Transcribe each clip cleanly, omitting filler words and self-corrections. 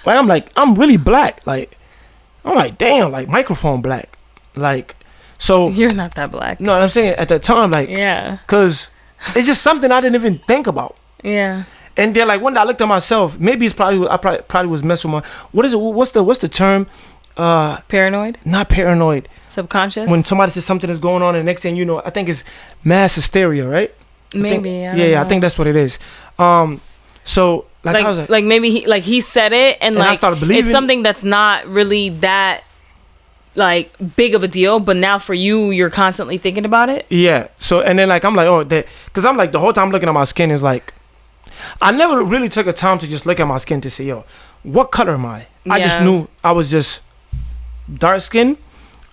I'm really black. Like, I'm like, damn, like microphone black. Like, so. You're not that black. No, I'm saying at the time, like, yeah. Because it's just something I didn't even think about. Yeah. And then like one day I looked at myself. Maybe it's probably I probably was messing with my. What is it? What's the term? Paranoid. Not paranoid. Subconscious. When somebody says something is going on, and the next thing you know, I think it's mass hysteria, right? Maybe. I think that's what it is. So like I was like maybe he said it and like I started believing it's something that's not really that like big of a deal, but now for you, you're constantly thinking about it. Yeah. So and then like I'm like, oh, that, because I'm like the whole time looking at my skin is like, I never really took a time to just look at my skin to say, yo, what color am I? Yeah. I just knew I was just dark skin,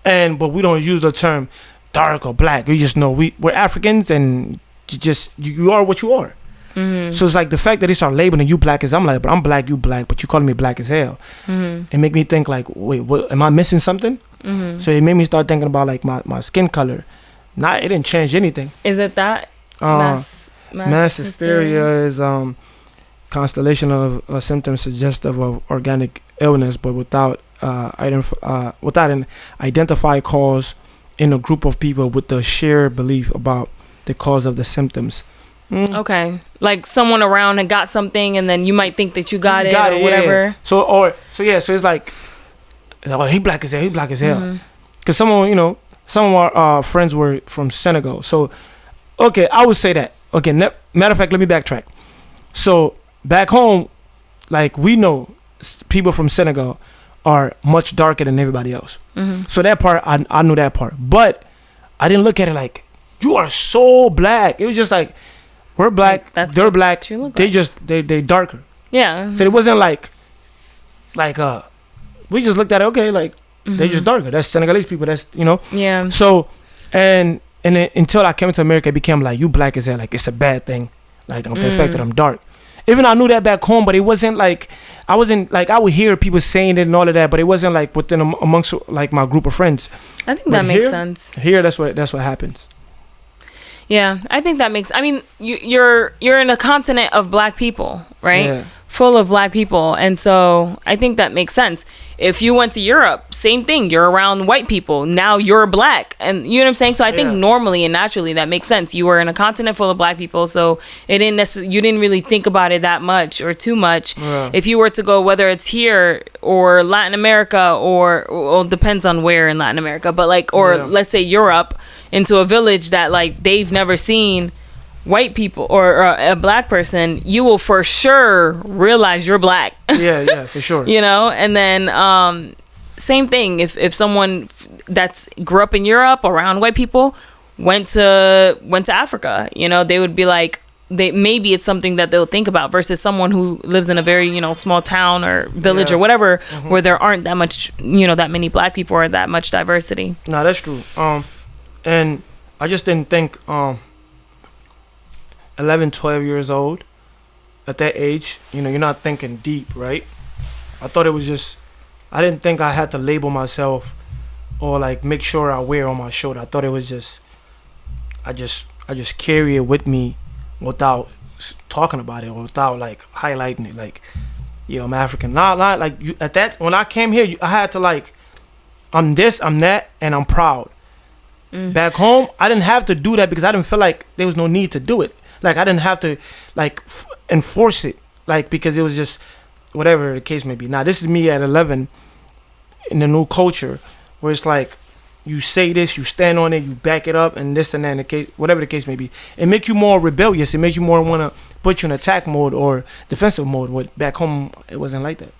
but we don't use the term dark or black. We just know we're Africans, and you are what you are. Mm-hmm. So it's like the fact that they start labeling you black as I'm like, but I'm black, you black, but you calling me black as hell. Mm-hmm. It make me think like, wait, what? Am I missing something? Mm-hmm. So it made me start thinking about like my skin color. It didn't change anything. Is it that mass hysteria is constellation of symptoms suggestive of organic illness, but without an identified cause in a group of people with the shared belief about the cause of the symptoms. Okay, like someone around and got something, and then you might think that you got it or whatever. Yeah. So it's like, oh, he black as hell. Mm-hmm. Because some of our friends were from Senegal. So, okay, I would say that. Okay, matter of fact, let me backtrack. So back home, like we know people from Senegal are much darker than everybody else. Mm-hmm. So that part, I knew that part, but I didn't look at it like you are so black. It was just like, we're black, they're black, they darker. Yeah. So it wasn't like we just looked at it, okay, like they just darker. That's Senegalese people. That's Yeah. So and then, until I came to America, it became like, you black as hell, like it's a bad thing. Like I'm affected, I'm dark. Even I knew that back home, but it wasn't like I would hear people saying it and all of that, but it wasn't like within amongst like my group of friends. I think that makes sense. Here, that's what happens. Yeah, I think that makes. I mean, you're in a continent of black people, right? Yeah. Full of black people, and so I think that makes sense. If you went to Europe, same thing. You're around white people. Now you're black, and you know what I'm saying. So I think normally and naturally that makes sense. You were in a continent full of black people, so you didn't really think about it that much or too much. Yeah. If you were to go, whether it's here or Latin America or depends on where in Latin America, but let's say Europe, into a village that like they've never seen white people or a black person, you will for sure realize you're black. yeah, for sure. And then same thing if someone that's grew up in Europe around white people went to Africa, they would be like, maybe it's something that they'll think about versus someone who lives in a very small town or village or whatever, where there aren't that much that many black people or that much diversity. No, that's true. And I just didn't think 11, 12 years old, at that age, you're not thinking deep, right? I thought it was just, I didn't think I had to label myself or like make sure I wear on my shoulder. I thought it was just, I just carry it with me without talking about it or without like highlighting it. Like, yeah, I'm African. Not like you, at that, when I came here, I had to like, I'm this, I'm that, and I'm proud. Back home, I didn't have to do that because I didn't feel like there was no need to do it. Like I didn't have to like enforce it, like because it was just whatever the case may be. Now this is me at 11 in the new culture where it's like you say this, you stand on it, you back it up, and this and that. In the case, whatever the case may be, it makes you more rebellious. It makes you more want to put you in attack mode or defensive mode. What back home it wasn't like that.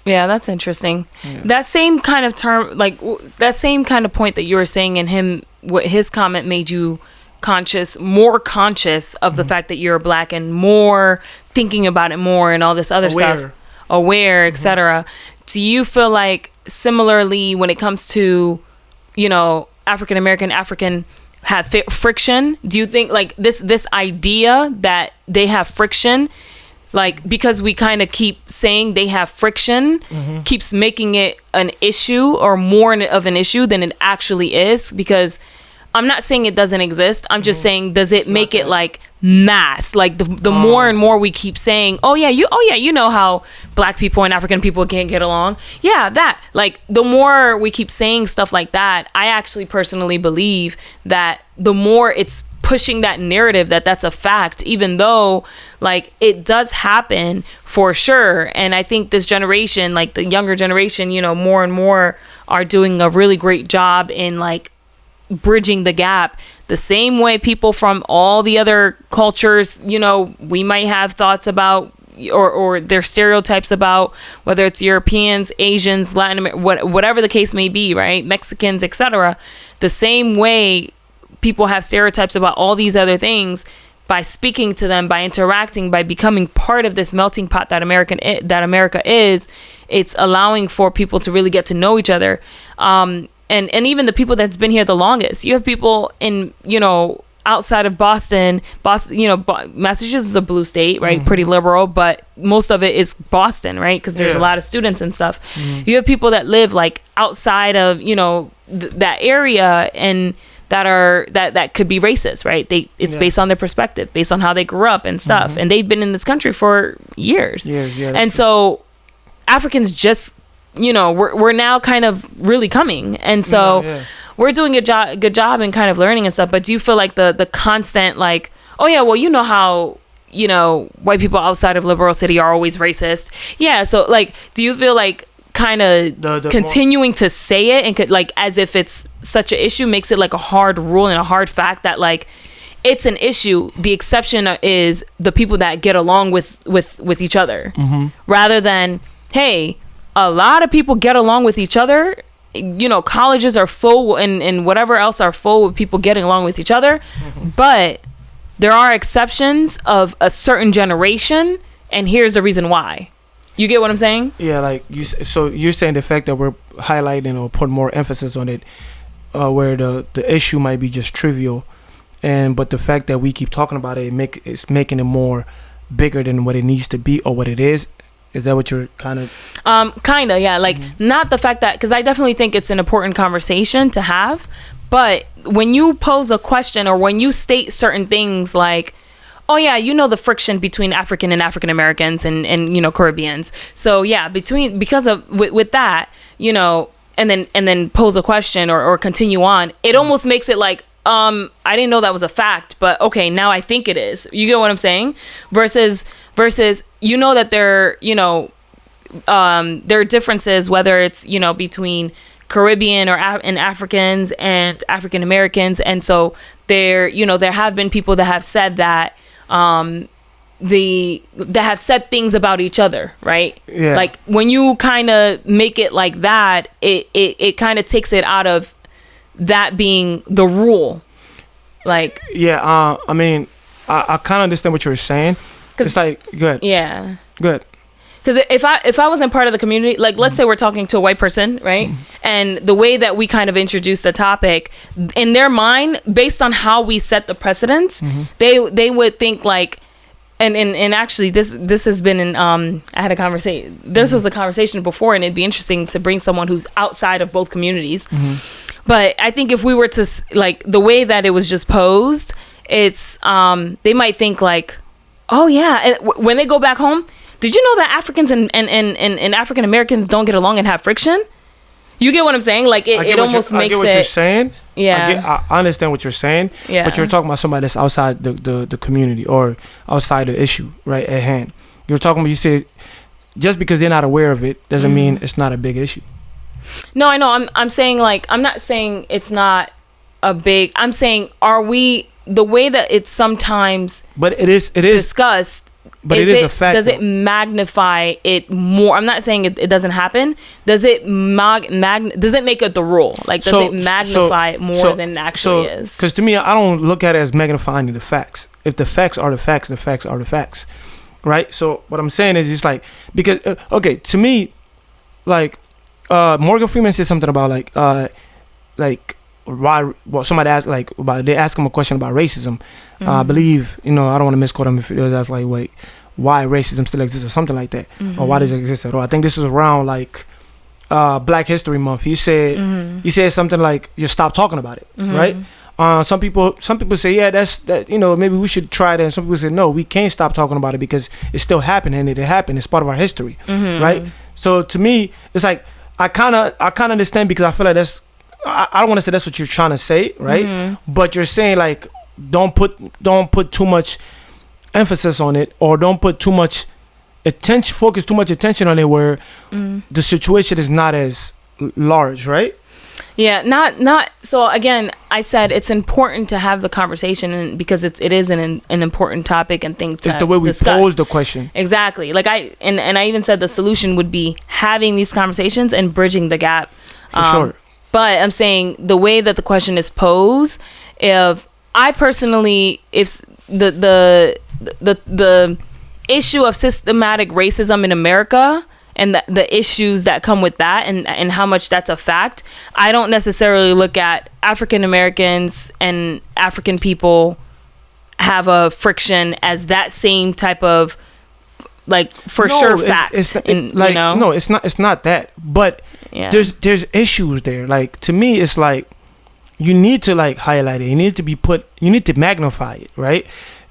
Yeah, that's interesting. Yeah. That same kind of term, like that same kind of point that you were saying in him, what his comment made you more conscious of the fact that you're black and more thinking about it more and all this other stuff, aware, etc. Do you feel like similarly when it comes to, African American have friction? Do you think like this idea that they have friction, like because we kind of keep saying they have friction, keeps making it an issue or more of an issue than it actually is? Because I'm not saying it doesn't exist. I'm just saying, does it make it like mass. Like the more and more we keep saying, you know how black people and African people can't get along. Yeah, that. Like the more we keep saying stuff like that, I actually personally believe that the more it's pushing that narrative that that's a fact, even though like it does happen for sure. And I think this generation, like the younger generation, you know, more and more are doing a really great job in like bridging the gap. The same way people from all the other cultures, you know, we might have thoughts about or their stereotypes about, whether it's Europeans, Asians, Latin America, whatever the case may be, right? Mexicans, etc. The same way people have stereotypes about all these other things, by speaking to them, by interacting, by becoming part of this melting pot that America is, it's allowing for people to really get to know each other. And even the people that's been here the longest. You have people in, you know, outside of Boston, you know, Massachusetts is a blue state, right? Pretty liberal, but most of it is Boston, right? Because there's a lot of students and stuff. You have people that live like outside of, you know, that area, and that could be racist, right? It's based on their perspective, based on how they grew up and stuff, and they've been in this country for years. And so Africans just, you know, we're now kind of really coming, and so we're doing a good job in kind of learning and stuff. But do you feel like the constant like, oh yeah, well, you know how, you know, white people outside of liberal city are always racist? Yeah, so like, do you feel like kind of continuing to say it and could, like, as if it's such an issue makes it like a hard rule and a hard fact that like it's an issue? The exception is the people that get along with each other, rather than, hey, a lot of people get along with each other. You know, colleges are full and whatever else are full with people getting along with each other, but there are exceptions of a certain generation, and here's the reason why. You get what I'm saying? Yeah, like so you're saying the fact that we're highlighting or putting more emphasis on it, where the issue might be just trivial, but the fact that we keep talking about it, it's making it more bigger than what it needs to be or what it is. Is that what you're kind of? Yeah. Like not the fact that, because I definitely think it's an important conversation to have, but when you pose a question or when you state certain things like, oh yeah, you know, the friction between African and African Americans and you know, Caribbeans. So yeah, because of with that, you know, and then pose a question or continue on, it almost makes it like, I didn't know that was a fact, but okay, now I think it is. You get what I'm saying? Versus, you know, that there, you know, there are differences, whether it's, you know, between Caribbean and Africans and African Americans. And so there, you know, there have been people that have said that, that have said things about each other, right? Yeah. Like when you kind of make it like that, it kind of takes it out of that being the rule. Like, yeah, I mean, I kind of understand what you're saying. It's like, good. Yeah. Good. Because if I wasn't part of the community, like let's say we're talking to a white person, right? And the way that we kind of introduce the topic, in their mind, based on how we set the precedents, they would think like, and actually this has been in I had a conversation. This was a conversation before, and it'd be interesting to bring someone who's outside of both communities. But I think if we were to like the way that it was just posed, it's they might think like, oh yeah, and when they go back home, did you know that Africans and African Americans don't get along and have friction? You get what I'm saying? Like it almost makes it. I get what you're saying. Yeah, I understand what you're saying. Yeah, but you're talking about somebody that's outside the community or outside the issue right at hand. You're talking about, you said just because they're not aware of it doesn't mean it's not a big issue. No, I know. I'm saying, like, I'm not saying it's not a big. I'm saying, are we the way that it's sometimes? But it is discussed. But it is a fact. Does it magnify it more? I'm not saying it doesn't happen. Does it does it make it the rule? Like, does it magnify it more than it actually is? Because to me, I don't look at it as magnifying the facts. If the facts are the facts, the facts are the facts, right? So what I'm saying is, it's like, because okay, to me, like Morgan Freeman said something about like why. Well, somebody asked they asked him a question about racism. I believe, I don't want to misquote him if it was like, wait, why racism still exists or something like that, or why does it exist at all. I think this was around like Black History Month. He said something like, just stop talking about it, right? Some people say, yeah, that's that. You know, maybe we should try that. And some people say, no, we can't stop talking about it because it's still happening. And it happened. It's part of our history, right? So to me, it's like I kind of understand, because I feel like that's. I don't want to say that's what you're trying to say, right? But you're saying like don't put too much emphasis on it, or don't put too much focus too much attention on it, where the situation is not as large, right? Yeah, not so again, I said it's important to have the conversation, and because it is an important topic and thing to it's the way we discuss. pose the question. Exactly. Like I even said the solution would be having these conversations and bridging the gap. For sure. But I'm saying the way that the question is posed, if I personally, if the issue of systematic racism in America and the issues that come with that, and how much that's a fact, I don't necessarily look at African Americans and African people have a friction as that same type of fact. No, it's not that. But there's issues there. Like, to me, it's like you need to like highlight it. You need to magnify it, right?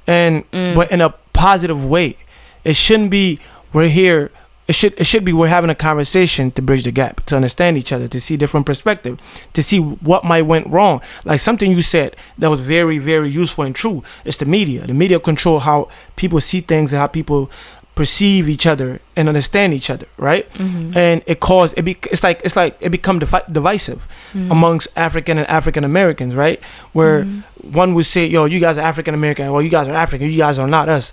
And but in a positive way. It shouldn't be we're here. It should be we're having a conversation to bridge the gap, to understand each other, to see different perspective, to see what might went wrong. Like something you said that was very, very useful and true. It's the media. The media control how people see things and how people perceive each other and understand each other, right? And it's like it become divisive amongst African and African Americans, right? Where one would say, "Yo, you guys are African American. Well, you guys are African. You guys are not us."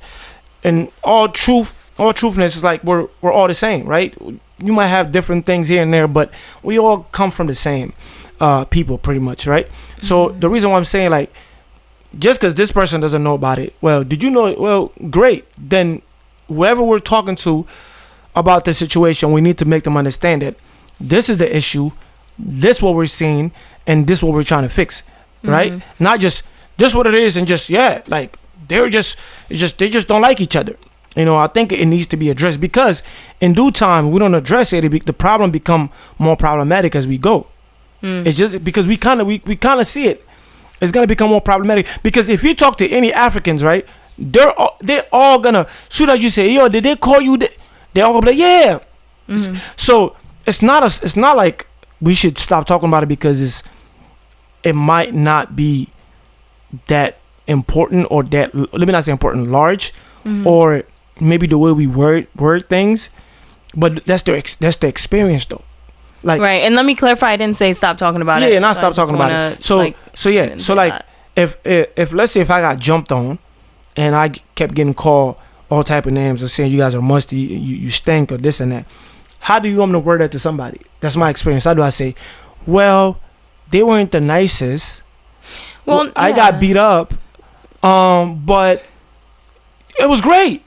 And all truthness is like we're all the same, right? You might have different things here and there, but we all come from the same people, pretty much, right? So the reason why I'm saying, like, just because this person doesn't know about it, well, did you know it? Well, great. Then whoever we're talking to about the situation, we need to make them understand that this is the issue, this what we're seeing, and this what we're trying to fix, right? Not just this what it is, and just like they just don't like each other. You know, I think it needs to be addressed, because in due time, we don't address it, the problem become more problematic as we go. It's just because we kind of see it. It's gonna become more problematic, because if you talk to any Africans, right, they're all gonna, soon as you say, "Yo, did they call you?" They're all gonna be like, "Yeah." So it's not like we should stop talking about it, because it might not be that important, or that, let me not say important, large, or maybe the way we word things, but that's the experience though. Like, right. And let me clarify, I didn't say stop talking about it. Yeah, not stop talking about it. So if let's say if I got jumped on and I kept getting called all type of names, or saying you guys are musty, you stink, or this and that, how do you want me to word that to somebody? That's my experience. How do I say, well, they weren't the nicest. Well, I got beat up, but it was great.